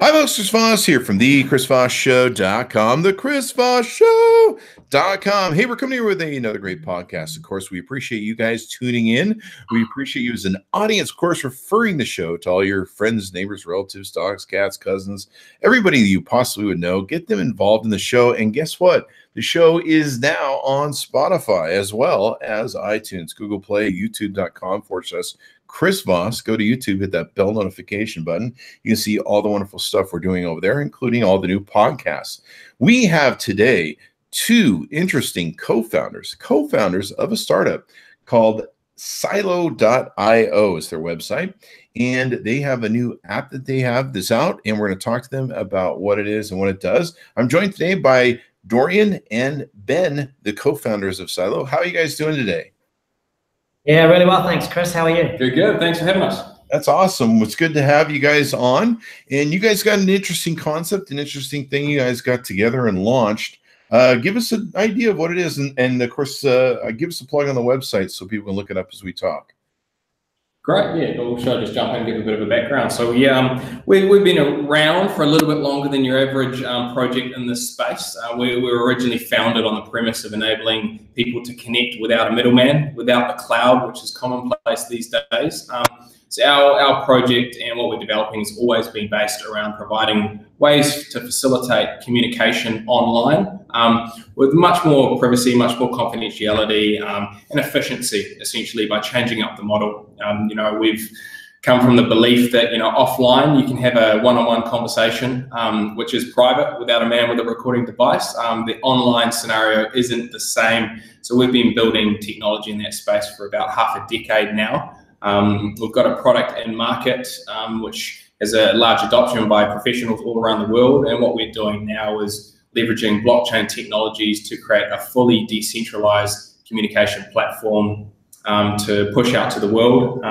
Hi, folks. Chris Voss here from the ChrisVossShow.com, the ChrisVossShow.com. Hey, we're coming here with another great podcast. Of course, we appreciate you guys tuning in. We appreciate you as an audience, of course, referring the show to all your friends, neighbors, relatives, dogs, cats, cousins, everybody that you possibly would know. Get them involved in the show. And guess what? The show is now on Spotify as well as iTunes, Google Play, youtube.com/Chris Voss. Go to YouTube, hit that bell notification button. You can see all the wonderful stuff we're doing over there, including all the new podcasts. We have today two interesting co-founders of a startup called Sylo.io is their website. And they have a new app that they have this out, and we're going to talk to them about what it is and what it does. I'm joined today by Dorian and Ben, the co-founders of Sylo. How are you guys doing today? Yeah, really well. Thanks, Chris. How are you? Good, good. Thanks for having us. That's awesome. It's good to have you guys on. And you guys got an interesting concept, an interesting thing you guys got together and launched. Give us an idea of what it is. And of course, give us a plug on the website so people can look it up as we talk. Great. Yeah, we'll just jump in and give a bit of a background. So yeah, we've been around for a little bit longer than your average project in this space. We were originally founded on the premise of enabling people to connect without a middleman, without the cloud, which is commonplace these days. So our project and what we're developing has always been based around providing ways to facilitate communication online with much more privacy, much more confidentiality and efficiency, essentially, by changing up the model. We've come from the belief that, offline you can have a one-on-one conversation, which is private without a man with a recording device. The online scenario isn't the same. So we've been building technology in that space for about half a decade now. We've got a product in market, which has a large adoption by professionals all around the world. And what we're doing now is leveraging blockchain technologies to create a fully decentralized communication platform to push out to the world,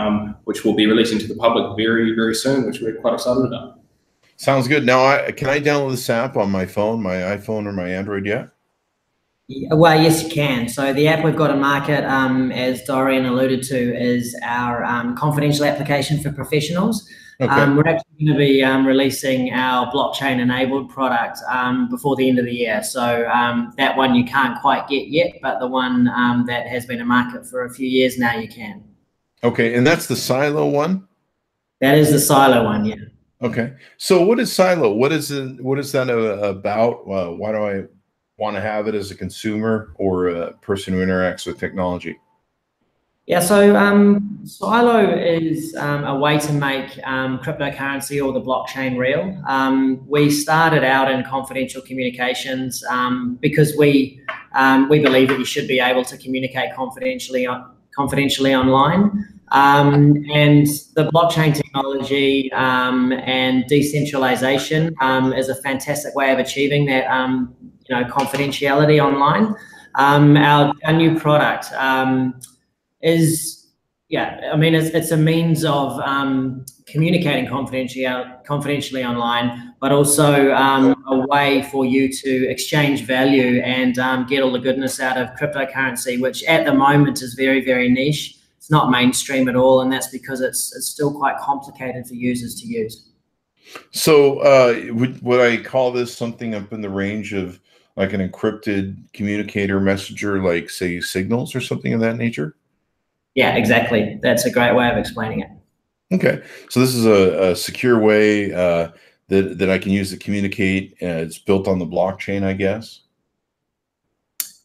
which we'll be releasing to the public very, very soon, which we're quite excited about. Sounds good. Now, can I download this app on my phone, my iPhone or my Android yet? Well, yes, you can. So the app we've got in market, as Dorian alluded to, is our confidential application for professionals. Okay. We're actually going to be releasing our blockchain-enabled product before the end of the year. So that one you can't quite get yet, but the one that has been in market for a few years now, you can. Okay, and that's the Sylo one? That is the Sylo one, yeah. Okay. So what is Sylo? What is that about? Why do I want to have it as a consumer or a person who interacts with technology? Yeah, so Sylo is a way to make cryptocurrency or the blockchain real. We started out in confidential communications because we believe that you should be able to communicate confidentially online. And the blockchain technology and decentralization is a fantastic way of achieving that confidentiality online. Our new product it's a means of communicating confidentially online, but also a way for you to exchange value and get all the goodness out of cryptocurrency, which at the moment is very, very niche. It's not mainstream at all, and that's because it's still quite complicated for users to use. So would I call this something up in the range of like an encrypted communicator messenger, like say Signals or something of that nature? Yeah, exactly. That's a great way of explaining it. Okay, so this is a secure way that I can use to communicate. It's built on the blockchain, I guess.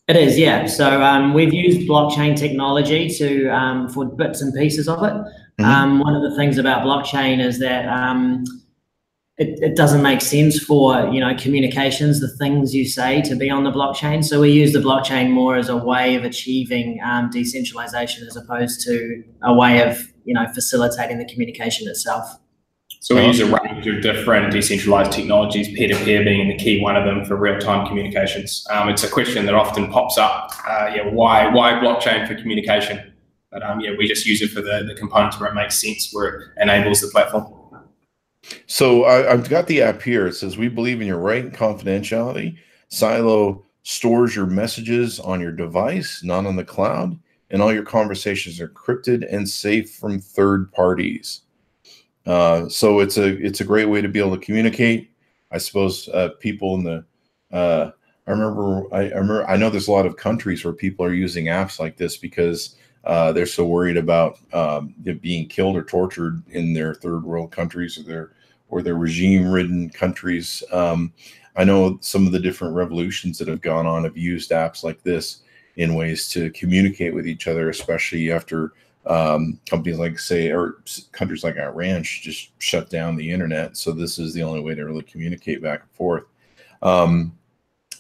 It is, yeah. So we've used blockchain technology for bits and pieces of it. Mm-hmm. One of the things about blockchain is that it doesn't make sense for communications, the things you say, to be on the blockchain. So we use the blockchain more as a way of achieving decentralization as opposed to a way of facilitating the communication itself. So we use a range of different decentralized technologies, peer-to-peer being the key one of them for real-time communications. It's a question that often pops up. Why blockchain for communication? But we just use it for the components where it makes sense, where it enables the platform. So I've got the app here. It says, "We believe in your right and confidentiality. Sylo stores your messages on your device, not on the cloud, and all your conversations are encrypted and safe from third parties." So it's a great way to be able to communicate. I suppose people in the I know there's a lot of countries where people are using apps like this because they're so worried about being killed or tortured in their third world countries or their regime-ridden countries. I know some of the different revolutions that have gone on have used apps like this in ways to communicate with each other, especially after companies like, say, or countries like Iran just shut down the internet. So this is the only way to really communicate back and forth.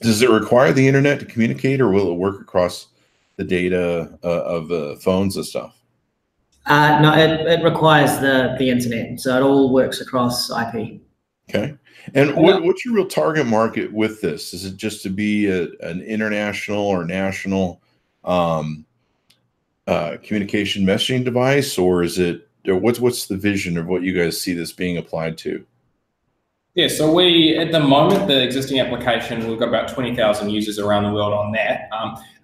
Does it require the internet to communicate, or will it work across the data of phones and stuff? No, it requires the internet. So it all works across IP. Okay. And what's your real target market with this? Is it just to be an international or national communication messaging device, or is it, or what's the vision of what you guys see this being applied to? Yeah, so at the moment, the existing application, we've got about 20,000 users around the world on that.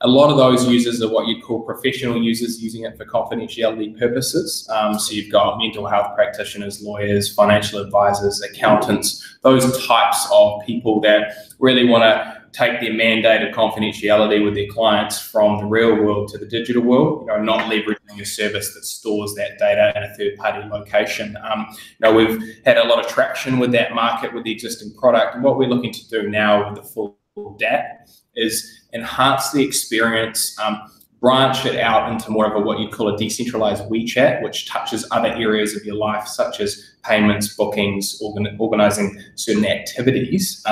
A lot of those users are what you'd call professional users using it for confidentiality purposes. So you've got mental health practitioners, lawyers, financial advisors, accountants, those types of people that really want to take their mandated confidentiality with their clients from the real world to the digital world, not leveraging a service that stores that data in a third-party location. We've had a lot of traction with that market with the existing product. And what we're looking to do now with the full DAP is enhance the experience, branch it out into more of a what you'd call a decentralized WeChat, which touches other areas of your life, such as payments, bookings, organizing certain activities,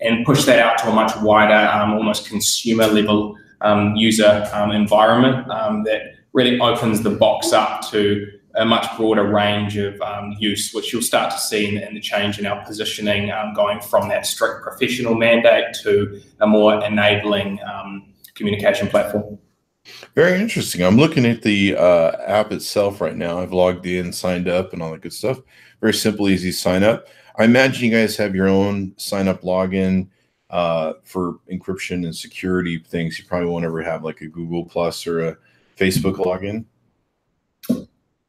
and push that out to a much wider, almost consumer level user environment that really opens the box up to a much broader range of use, which you'll start to see in the change in our positioning, going from that strict professional mandate to a more enabling communication platform. Very interesting. I'm looking at the app itself right now. I've logged in, signed up, and all that good stuff. Very simple, easy sign up. I imagine you guys have your own sign up login for encryption and security things. You probably won't ever have like a Google Plus or a Facebook login.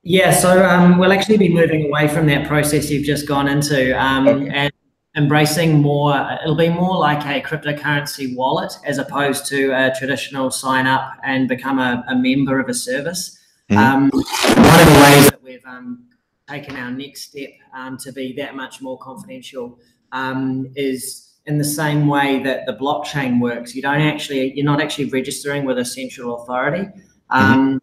Yeah, so we'll actually be moving away from that process you've just gone into and embracing more. It'll be more like a cryptocurrency wallet as opposed to a traditional sign up and become a member of a service. Mm-hmm. One of the ways that we've taken our next step to be that much more confidential is in the same way that the blockchain works. You're not actually registering with a central authority. Mm-hmm.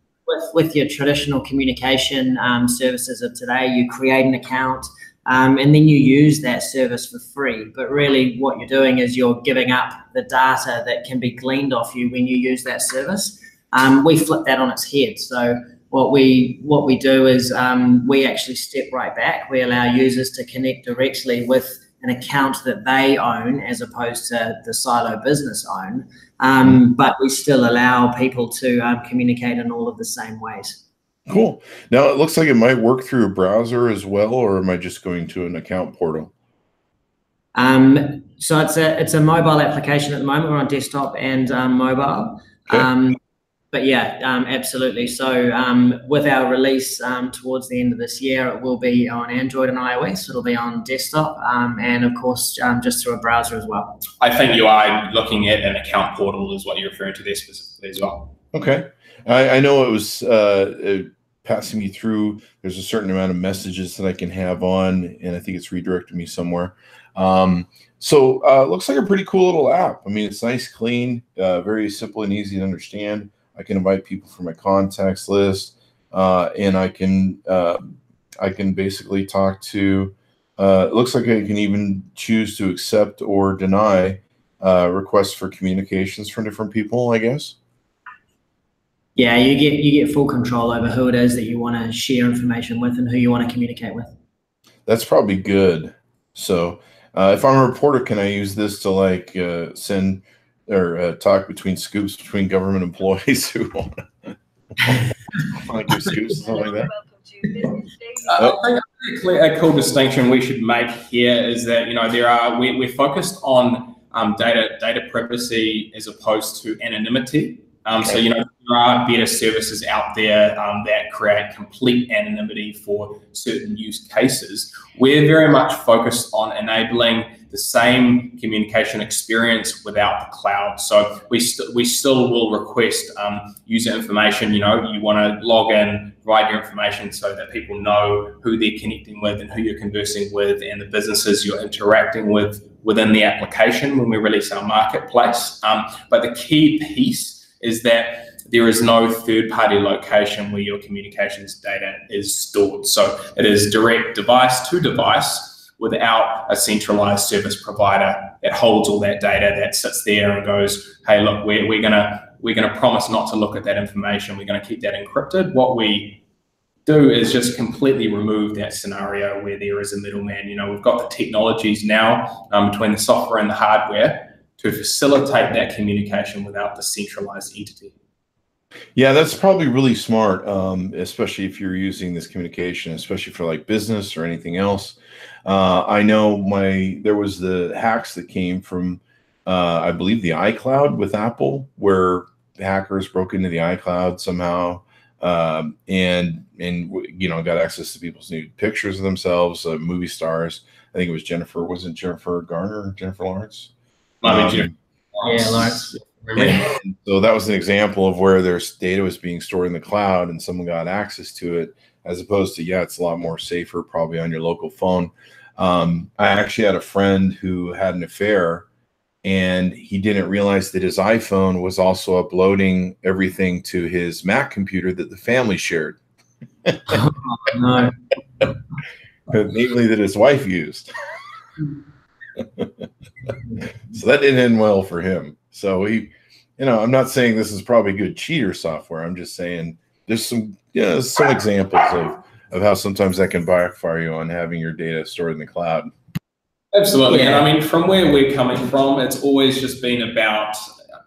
With your traditional communication services of today, you create an account and then you use that service for free. But really what you're doing is you're giving up the data that can be gleaned off you when you use that service. We flip that on its head. So what we do is we actually step right back. We allow users to connect directly with an account that they own as opposed to the Sylo business own. But we still allow people to communicate in all of the same ways. Cool. Now it looks like it might work through a browser as well, or am I just going to an account portal? So it's a mobile application at the moment. We're on desktop and mobile. Okay. But yeah, absolutely. So with our release towards the end of this year, it will be on Android and iOS. It'll be on desktop and of course just through a browser as well. I think you are looking at an account portal is what you're referring to there specifically as well. Okay. I know it was passing me through. There's a certain amount of messages that I can have on, and I think it's redirected me somewhere. So it looks like a pretty cool little app. I mean, it's nice, clean, very simple and easy to understand. I can invite people from my contacts list, and I can basically talk to. It looks like I can even choose to accept or deny requests for communications from different people, I guess. Yeah, you get full control over who it is that you want to share information with and who you want to communicate with. That's probably good. So if I'm a reporter, can I use this to like send or talk between scoops between government employees who want to give scoops and something like that? I think a cool distinction we should make here is that we're focused on data privacy as opposed to anonymity. Okay. So there are better services out there that create complete anonymity for certain use cases. We're very much focused on enabling the same communication experience without the cloud. So we still will request user information. You want to log in, provide your information so that people know who they're connecting with and who you're conversing with and the businesses you're interacting with within the application when we release our marketplace. But the key piece is that there is no third-party location where your communications data is stored. So it is direct device to device without a centralized service provider that holds all that data, that sits there and goes, hey, look, we're gonna promise not to look at that information. We're gonna keep that encrypted. What we do is just completely remove that scenario where there is a middleman. We've got the technologies now between the software and the hardware to facilitate that communication without the centralized entity. Yeah, that's probably really smart, especially if you're using this communication, especially for like business or anything else. I know there was the hacks that came from, I believe, the iCloud with Apple, where hackers broke into the iCloud somehow and got access to people's nude pictures of themselves, movie stars. I think it was Jennifer. Wasn't Jennifer Garner? Jennifer Lawrence? Yeah, Lawrence. And so that was an example of where their data was being stored in the cloud and someone got access to it, as opposed to, it's a lot more safer probably on your local phone. I actually had a friend who had an affair and he didn't realize that his iPhone was also uploading everything to his Mac computer that the family shared. Oh, no. Namely that his wife used. So that didn't end well for him. So I'm not saying this is probably good cheater software. I'm just saying there's some examples of how sometimes that can backfire you on having your data stored in the cloud. Absolutely. Yeah. And I mean, from where we're coming from, it's always just been about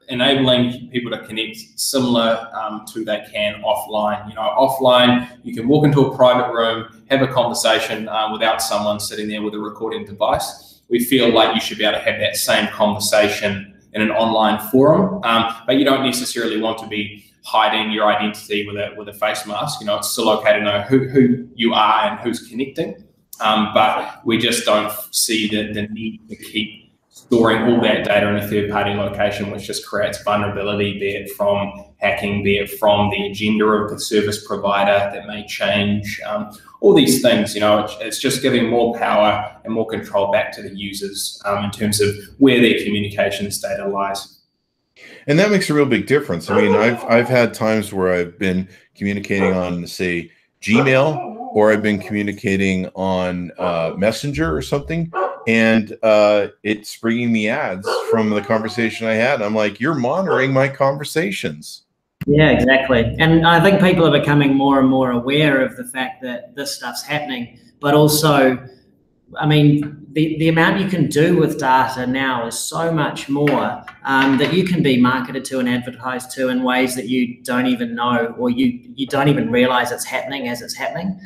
enabling people to connect similar to they can offline. Offline, you can walk into a private room, have a conversation without someone sitting there with a recording device. We feel like you should be able to have that same conversation in an online forum, but you don't necessarily want to be hiding your identity with a face mask. It's still okay to know who you are and who's connecting, but we just don't see the need to keep storing all that data in a third-party location, which just creates vulnerability, be it from hacking, be it from the agenda of the service provider that may change. All these things, it's just giving more power and more control back to the users in terms of where their communications data lies. And that makes a real big difference. I mean, I've had times where I've been communicating on, say, Gmail, or I've been communicating on Messenger or something, and it's bringing me ads from the conversation I had. I'm like, you're monitoring my conversations. Yeah, exactly. And I think people are becoming more and more aware of the fact that this stuff's happening, but also, I mean, the amount you can do with data now is so much more that you can be marketed to and advertised to in ways that you don't even know, or you don't even realize it's happening as it's happening.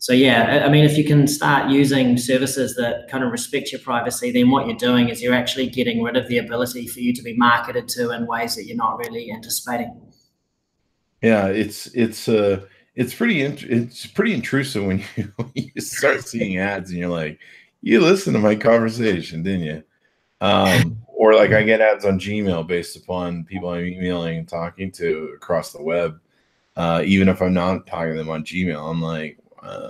So yeah, I mean, if you can start using services that kind of respect your privacy, then what you're doing is you're actually getting rid of the ability for you to be marketed to in ways that you're not really anticipating. Yeah, it's pretty intrusive when you start seeing ads and you're like, you listened to my conversation, didn't you? Or like I get ads on Gmail based upon people I'm emailing and talking to across the web. Even if I'm not talking to them on Gmail, I'm like,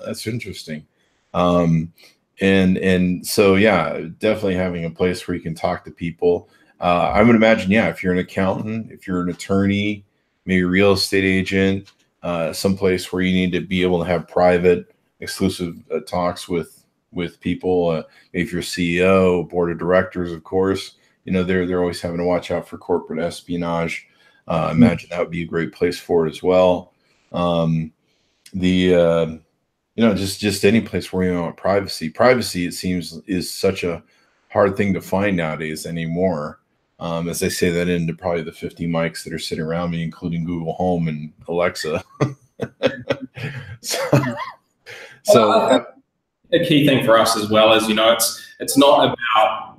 that's interesting. And so, yeah, definitely having a place where you can talk to people. I would imagine, if you're an accountant, if you're an attorney, maybe a real estate agent, someplace where you need to be able to have private, exclusive talks with people. If you're CEO, board of directors, of course, they're always having to watch out for corporate espionage. Imagine that would be a great place for it as well. Just any place where you want privacy. Privacy, it seems, is such a hard thing to find nowadays anymore. As I say that into probably the 50 mics that are sitting around me, including Google Home and Alexa. So the key thing for us as well is, it's not about,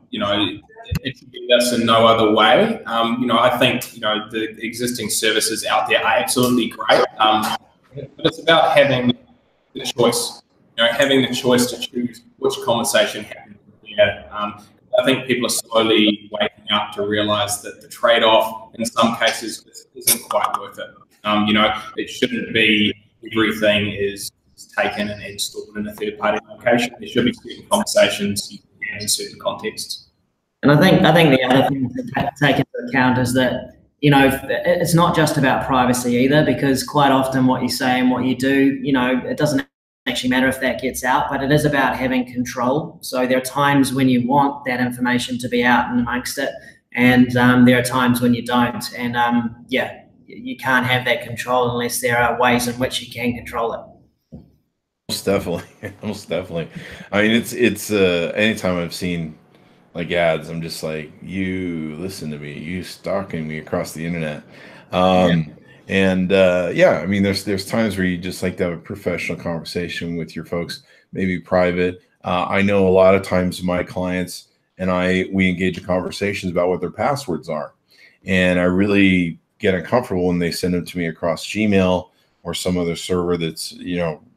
it should be this and no other way. I think, the existing services out there are absolutely great, but it's about having the choice, having the choice to choose which conversation happens here. I think people are slowly waking up to realize that the trade-off in some cases isn't quite worth it. It shouldn't be everything is taken and stored in a third-party location. There should be certain conversations you can have in certain contexts. And I think the other thing to take into account is that, it's not just about privacy either, because quite often what you say and what you do, it doesn't actually matter if that gets out, but it is about having control. So there are times when you want that information to be out and amongst it, and there are times when you don't. And you can't have that control unless there are ways in which you can control it. Most definitely. I mean, it's anytime I've seen like ads, I'm just like, you listen to me, you stalking me across the internet. And I mean, there's times where you just like to have a professional conversation with your folks, maybe private. I know a lot of times my clients and we engage in conversations about what their passwords are. And I really get uncomfortable when they send them to me across Gmail or some other server that's,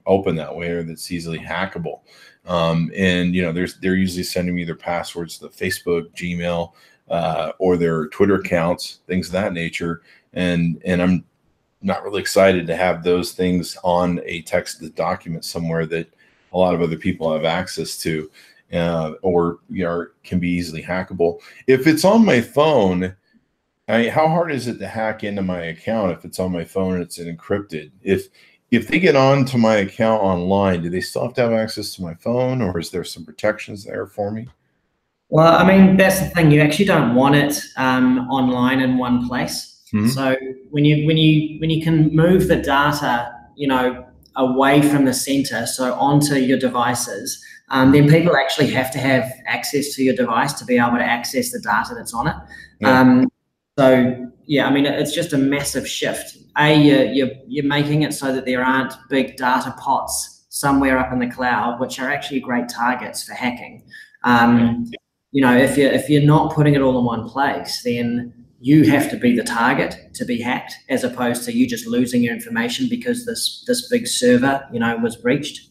open that way or that's easily hackable. They're usually sending me their passwords to Facebook, Gmail, or their Twitter accounts, things of that nature. And I'm not really excited to have those things on a texted document somewhere that a lot of other people have access to, or can be easily hackable. If it's on my phone, how hard is it to hack into my account if it's on my phone and it's encrypted? If they get onto my account online, do they still have to have access to my phone, or is there some protections there for me? Well, I mean, that's the thing. You actually don't want it online in one place. Mm-hmm. So when you can move the data, away from the center, so onto your devices, then people actually have to have access to your device to be able to access the data that's on it. Yeah. I mean, it's just a massive shift. You're making it so that there aren't big data pots somewhere up in the cloud, which are actually great targets for hacking. If you're not putting it all in one place, then you have to be the target to be hacked, as opposed to you just losing your information because this big server, was breached.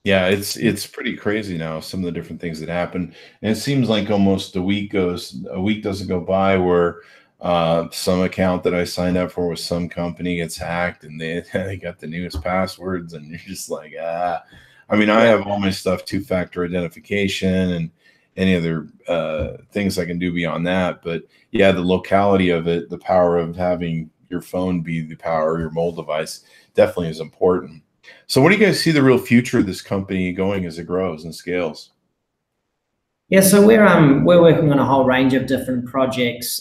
Yeah, it's pretty crazy now, some of the different things that happen. And it seems like almost a week doesn't go by where some account that I signed up for with some company gets hacked and they got the newest passwords, and you're just like, I mean, I have all my stuff, two-factor identification and any other things I can do beyond that. But yeah, the locality of it, the power of having your phone be the power of your mobile device definitely is important. So what do you guys see the real future of this company going as it grows and scales? Yeah, so we're working on a whole range of different projects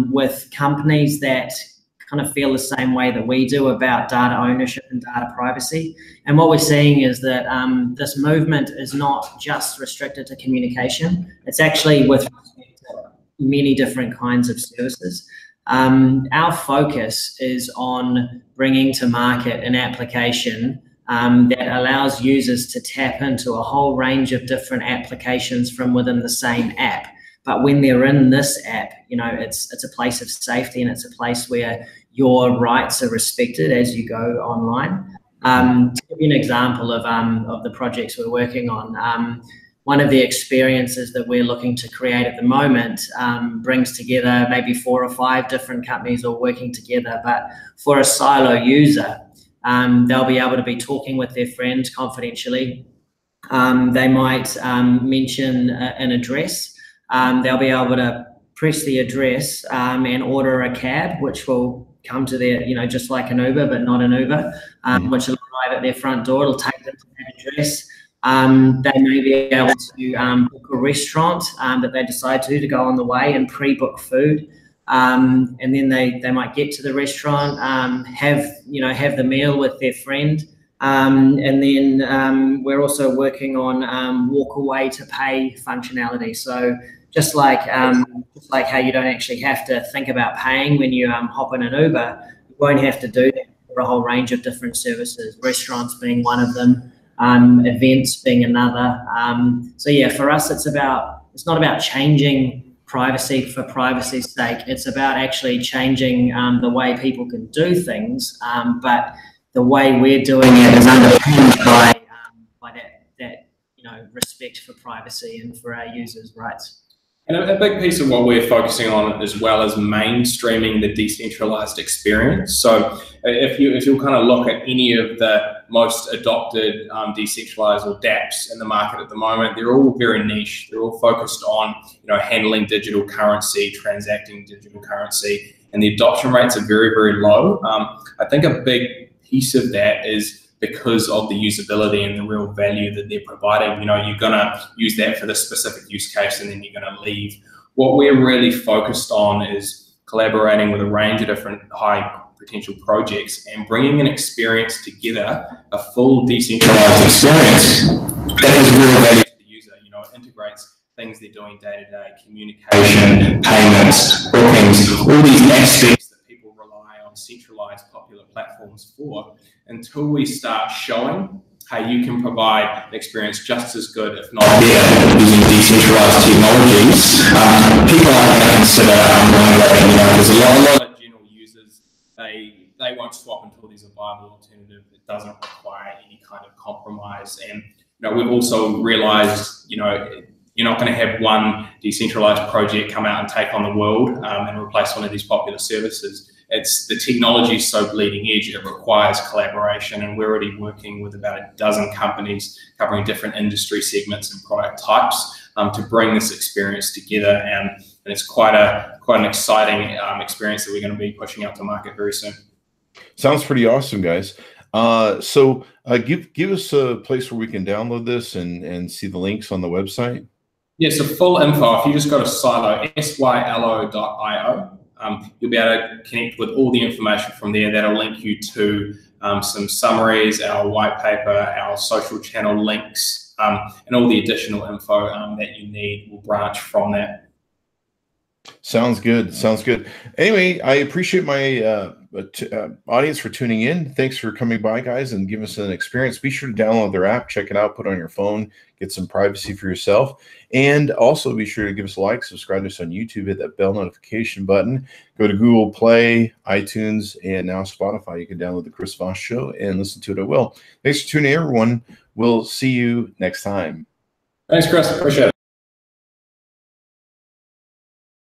with companies that kind of feel the same way that we do about data ownership and data privacy. And what we're seeing is that this movement is not just restricted to communication. It's actually with respect to many different kinds of services. Our focus is on bringing to market an application that allows users to tap into a whole range of different applications from within the same app. But when they're in this app, it's a place of safety, and it's a place where your rights are respected as you go online. To give you an example of the projects we're working on, one of the experiences that we're looking to create at the moment brings together maybe 4 or 5 different companies all working together. But for a Sylo user, they'll be able to be talking with their friends confidentially. They might mention an address. They'll be able to press the address and order a cab, which will come to their, just like an Uber, but not an Uber, which will arrive at their front door. It'll take them to that address. They may be able to book a restaurant that they decide to go on the way and pre-book food. And then they might get to the restaurant, have the meal with their friend. And then we're also working on walk away to pay functionality. So just like how you don't actually have to think about paying when you hop in an Uber, you won't have to do that for a whole range of different services, restaurants being one of them, events being another. So yeah, for us, it's about it's not about changing privacy for privacy's sake. It's about actually changing the way people can do things, but the way we're doing it is underpinned by that respect for privacy and for our users' rights. And a big piece of what we're focusing on as well is mainstreaming the decentralized experience. So if you kind of look at any of the most adopted decentralized or dApps in the market at the moment, they're all very niche. They're all focused on handling digital currency, transacting digital currency, and the adoption rates are very, very low. I think a big piece of that is because of the usability and the real value that they're providing. You're going to use that for the specific use case and then you're going to leave. What we're really focused on is collaborating with a range of different high potential projects and bringing an experience together, a full decentralized experience that has real value to the user. It integrates things they're doing day to day, communication, payments, bookings, all these aspects that people rely on centralized popular platforms for, until we start showing how you can provide an experience just as good, if not better, using decentralized technologies. People aren't going to consider migrating. There's a lot of general users, they won't swap until there's a viable alternative that doesn't require any kind of compromise. And we've also realized, you're not going to have one decentralized project come out and take on the world and replace one of these popular services. The technology is so bleeding edge, it requires collaboration, and we're already working with about a dozen companies covering different industry segments and product types to bring this experience together. And it's quite an exciting experience that we're going to be pushing out to market very soon. Sounds pretty awesome, guys. So give us a place where we can download this and see the links on the website. Yeah, so full info, if you just go to Sylo, sylo.io, you'll be able to connect with all the information from there. That'll link you to some summaries, our white paper, our social channel links, and all the additional info that you need will branch from that. Sounds good. Sounds good. Anyway, I appreciate my audience for tuning in. Thanks for coming by, guys, and giving us an experience. Be sure to download their app, check it out, put it on your phone, get some privacy for yourself. And also be sure to give us a like, subscribe to us on YouTube, hit that bell notification button. Go to Google Play, iTunes, and now Spotify. You can download the Chris Voss Show and listen to it at will. Thanks for tuning in, everyone. We'll see you next time. Thanks, Chris. Appreciate it.